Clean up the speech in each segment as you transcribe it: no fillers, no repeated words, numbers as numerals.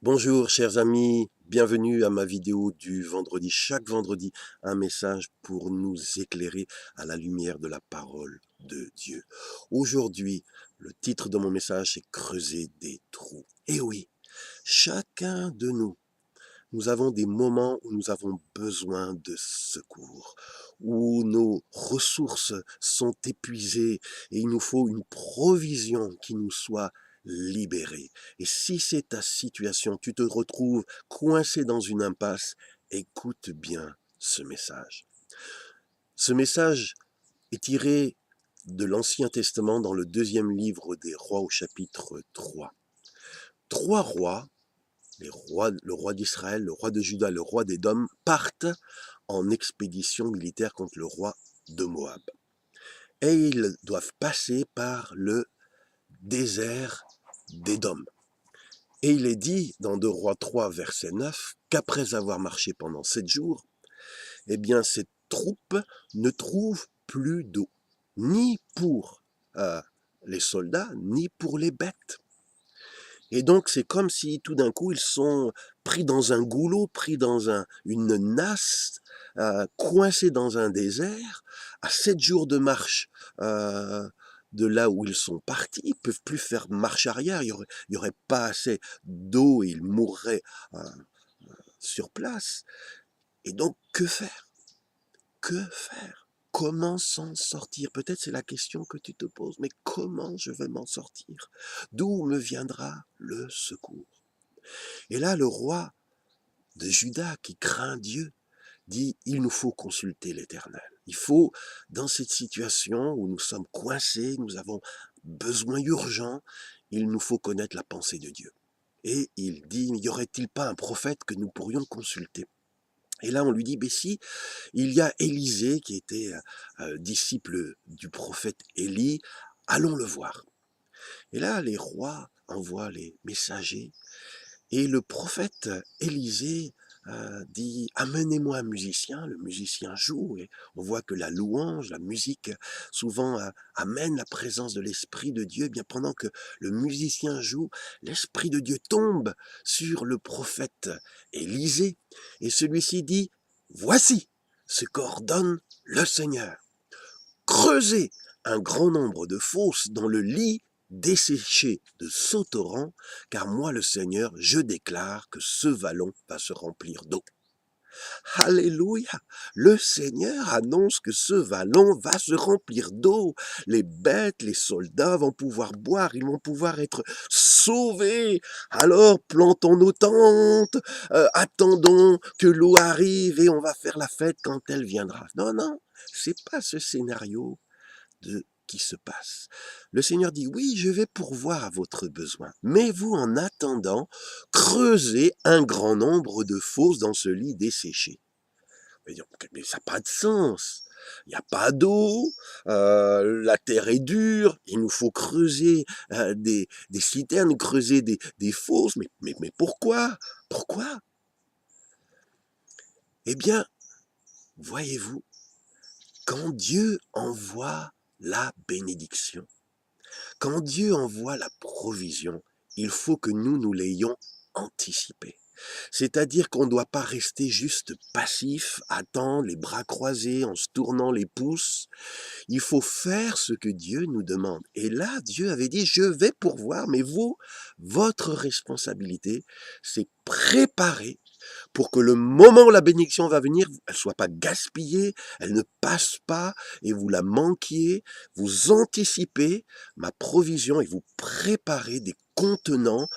Bonjour chers amis, bienvenue à ma vidéo du vendredi. Chaque vendredi, un message pour nous éclairer à la lumière de la parole de Dieu. Aujourd'hui, le titre de mon message c'est Creuser des trous. Et oui, chacun de nous avons des moments où nous avons besoin de secours, où nos ressources sont épuisées et il nous faut une provision qui nous soit libérée. Et si c'est ta situation, tu te retrouves coincé dans une impasse, écoute bien ce message. Ce message est tiré de l'Ancien Testament dans le deuxième livre des Rois au chapitre 3. Trois rois, le roi d'Israël, le roi de Juda, le roi d'Édom, partent en expédition militaire contre le roi de Moab. Et ils doivent passer par le désert d'Édom. Et il est dit dans 2 Rois 3, verset 9, qu'après avoir marché pendant 7 jours, eh bien cette troupe ne trouve plus d'eau, ni pour les soldats, ni pour les bêtes. Et donc, c'est comme si tout d'un coup, ils sont pris dans un goulot, pris dans une nasse, coincés dans un désert, à 7 jours de marche de là où ils sont partis. Ils ne peuvent plus faire marche arrière, il y aurait pas assez d'eau et ils mourraient sur place. Et donc, que faire? Que faire? Comment s'en sortir? Peut-être c'est la question que tu te poses, mais comment je vais m'en sortir? D'où me viendra le secours? Et là, le roi de Juda, qui craint Dieu, dit, il nous faut consulter l'Éternel. Il faut, dans cette situation où nous sommes coincés, nous avons besoin urgent, il nous faut connaître la pensée de Dieu. Et il dit, y aurait-il pas un prophète que nous pourrions consulter? Et là, on lui dit, mais si, il y a Élisée qui était disciple du prophète Élie, allons le voir. Et là, les rois envoient les messagers, et le prophète Élisée dit « Amenez-moi un musicien ». Le musicien joue, et on voit que la louange, la musique, souvent amène la présence de l'Esprit de Dieu. Eh bien, pendant que le musicien joue, l'Esprit de Dieu tombe sur le prophète Élisée, et celui-ci dit « Voici ce qu'ordonne le Seigneur. Creusez un grand nombre de fosses dans le lit desséché de sauterans, car moi le Seigneur, je déclare que ce vallon va se remplir d'eau. » Alléluia! Le Seigneur annonce que ce vallon va se remplir d'eau. Les bêtes, les soldats vont pouvoir boire, ils vont pouvoir être sauvés. Alors plantons nos tentes, attendons que l'eau arrive et on va faire la fête quand elle viendra. Non, non, c'est pas ce scénario qui se passe. Le Seigneur dit, oui, je vais pourvoir à votre besoin, mais vous, en attendant, creusez un grand nombre de fosses dans ce lit desséché. Mais ça n'a pas de sens. Il n'y a pas d'eau, la terre est dure, il nous faut creuser des citernes, creuser des fosses, mais pourquoi? Pourquoi? Eh bien, voyez-vous, quand Dieu envoie la bénédiction, quand Dieu envoie la provision, il faut que nous l'ayons anticipé. C'est-à-dire qu'on ne doit pas rester juste passif, attendre, les bras croisés, en se tournant les pouces. Il faut faire ce que Dieu nous demande. Et là, Dieu avait dit, je vais pourvoir, mais vous, votre responsabilité, c'est préparer pour que le moment où la bénédiction va venir, elle ne soit pas gaspillée, elle ne passe pas et vous la manquiez, vous anticipez ma provision et vous préparez des contenants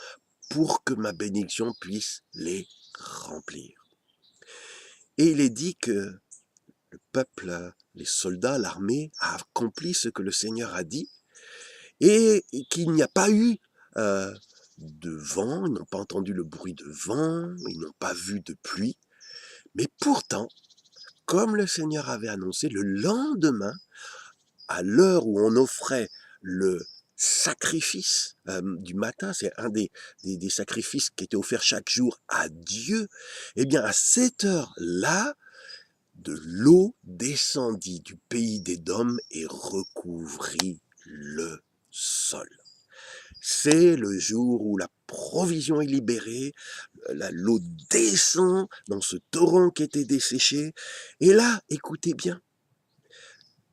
pour que ma bénédiction puisse les remplir. Et il est dit que le peuple, les soldats, l'armée a accompli ce que le Seigneur a dit et qu'il n'y a pas eu de vent, ils n'ont pas entendu le bruit de vent, ils n'ont pas vu de pluie. Mais pourtant, comme le Seigneur avait annoncé, le lendemain, à l'heure où on offrait le sacrifice du matin, c'est un des sacrifices qui était offert chaque jour à Dieu, eh bien à cette heure-là, de l'eau descendit du pays d'Édom et recouvrit le sol. C'est le jour où la provision est libérée, l'eau descend dans ce torrent qui était desséché. Et là, écoutez bien,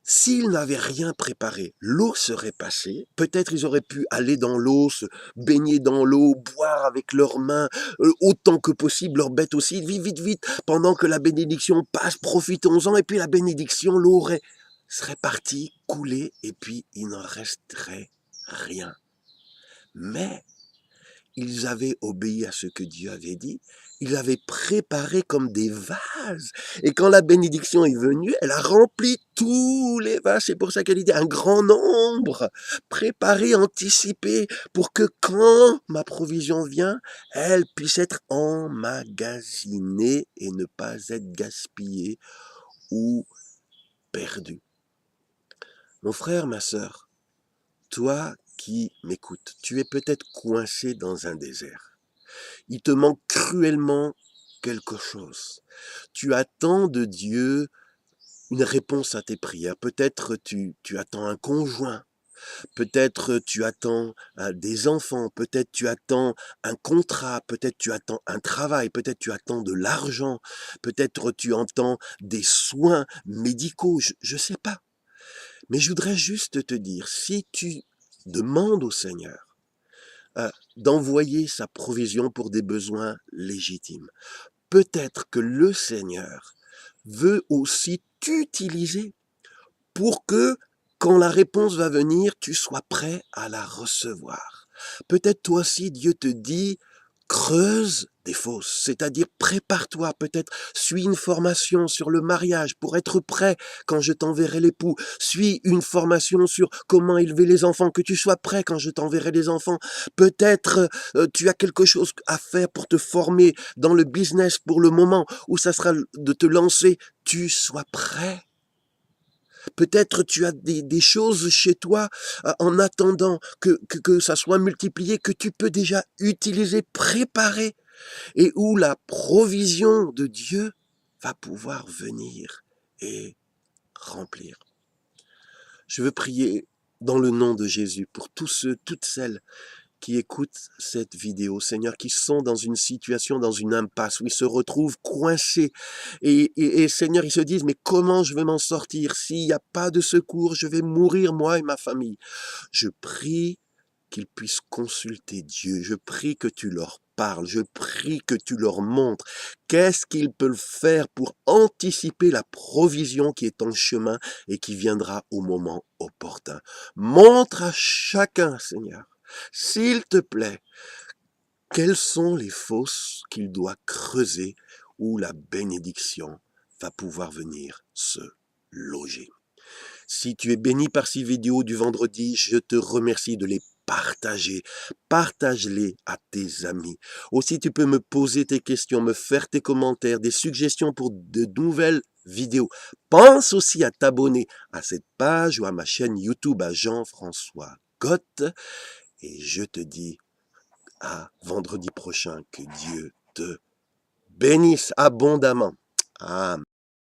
s'ils n'avaient rien préparé, l'eau serait passée, peut-être ils auraient pu aller dans l'eau, se baigner dans l'eau, boire avec leurs mains, autant que possible, leurs bêtes aussi, vite, vite, vite, pendant que la bénédiction passe, profitons-en, et puis la bénédiction, serait partie, coulée, et puis il n'en resterait rien. Mais ils avaient obéi à ce que Dieu avait dit, ils avaient préparé comme des vases. Et quand la bénédiction est venue, elle a rempli tous les vases. C'est pour ça qu'elle dit un grand nombre, préparé, anticipé, pour que quand ma provision vient, elle puisse être emmagasinée et ne pas être gaspillée ou perdue. Mon frère, ma sœur, toi qui m'écoutes, tu es peut-être coincé dans un désert. Il te manque cruellement quelque chose. Tu attends de Dieu une réponse à tes prières. Peut-être tu attends un conjoint. Peut-être tu attends des enfants. Peut-être tu attends un contrat. Peut-être tu attends un travail. Peut-être tu attends de l'argent. Peut-être tu entends des soins médicaux. Je ne sais pas. Mais je voudrais juste te dire, si tu demandes au Seigneur d'envoyer sa provision pour des besoins légitimes, peut-être que le Seigneur veut aussi t'utiliser pour que, quand la réponse va venir, tu sois prêt à la recevoir. Peut-être toi aussi, Dieu te dit, creuse des fosses, c'est-à-dire prépare-toi, peut-être suis une formation sur le mariage pour être prêt quand je t'enverrai l'époux, suis une formation sur comment élever les enfants, que tu sois prêt quand je t'enverrai les enfants, peut-être tu as quelque chose à faire pour te former dans le business pour le moment où ça sera de te lancer, tu sois prêt. Peut-être tu as des choses chez toi en attendant que ça soit multiplié, que tu peux déjà utiliser, préparer, et où la provision de Dieu va pouvoir venir et remplir. Je veux prier dans le nom de Jésus pour tous ceux, toutes celles qui écoutent cette vidéo, Seigneur, qui sont dans une situation, dans une impasse, où ils se retrouvent coincés. Et Seigneur, ils se disent, mais comment je vais m'en sortir? S'il n'y a pas de secours, je vais mourir, moi et ma famille. Je prie qu'ils puissent consulter Dieu. Je prie que tu leur parles. Je prie que tu leur montres qu'est-ce qu'ils peuvent faire pour anticiper la provision qui est en chemin et qui viendra au moment opportun. Montre à chacun, Seigneur, s'il te plaît, quelles sont les fosses qu'il doit creuser où la bénédiction va pouvoir venir se loger. Si tu es béni par ces vidéos du vendredi, je te remercie de les partager. Partage-les à tes amis. Aussi, tu peux me poser tes questions, me faire tes commentaires, des suggestions pour de nouvelles vidéos. Pense aussi à t'abonner à cette page ou à ma chaîne YouTube à Jean-François Gott. Et je te dis à vendredi prochain, que Dieu te bénisse abondamment. Amen.